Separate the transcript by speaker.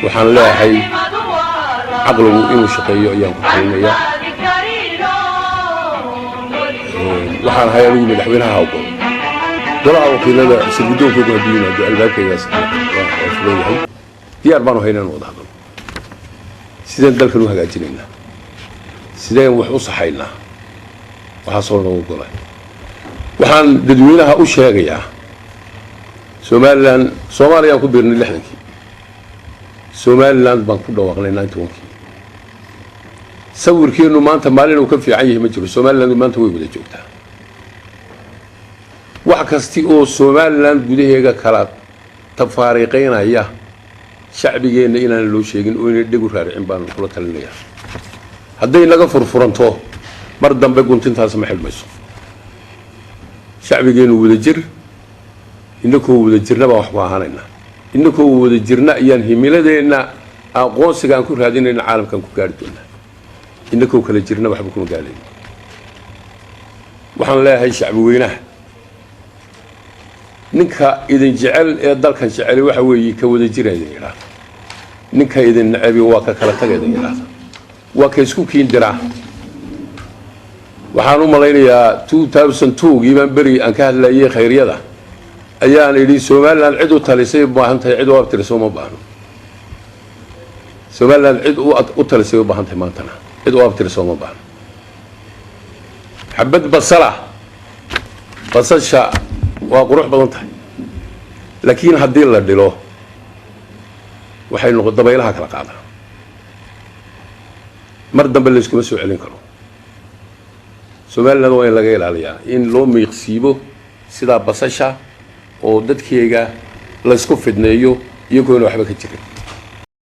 Speaker 1: waxaan leeyahay caqligu inuu shaqeeyo ayaan ku talinayaa waxaan ahay anigu madaxweynaha ogol golaha wakiilada sirgudoonkoogu hadduu yimaado albaabkaygaas waa fuleeyahay diyaar baanu haynaan wada hadal sideen dalkan u hagaajinaynaa sideen wax u saxaynaa waxaasoo noogu golay waxaan dadweynaha u sheegayaa soomaaliyaan ku biirnay 60kii somaliland baan ku dhawaaqnay 91kii sawirkeenu maanta maalin uu ka fiican yahay ma jiro somaliland maanta way wada joogtaa wax kasti oo somaliland gudaheega kala tafaariiqeynaya shacbigeena inaan loo sheegin oo inay dhigu raaricin baan kula talinayaa hadday naga furfuranto mar dambe guntintaas ma xilmayso shacbigeenu wada jir inakoo wada jirna baan wax ku ahaanaynaa inakoo wada jirna ayaan himiladeena aqoonsiga aan ku raadinayna caalamkan ku gaari doonaa inakoo kala jirna waxba kuma gaaleyn waxaan leeyahay shacbi weynaha ninka idin jecel ee dalkan jecel waxa weeye ka wada jira idin yiraahdo ninka idin nacabi waa ka kala tagay idin yiraahdo waa ka isku kiin diraa waxaan u malaynayaa 2002 giiban bari aan ka hadlayay khayriyada ayaan idhi Somaliland cid u talisay baahantahay cid u abtirsoo ma baahno Somaliland cid u talisay baahantahay maantana cid u abtirsoo ma baahno xabad basasha waa qurux badan tahay laakiin haddii la dhilo waxay noqon dabaylaha kala qaada mar dambe la iskuma soo celin karo Somaliland waa in laga ilaaliyaa in loo miiqsiibo sida basasha oo dadkeega la isku fidneeyo iyagoo waxba ka jirin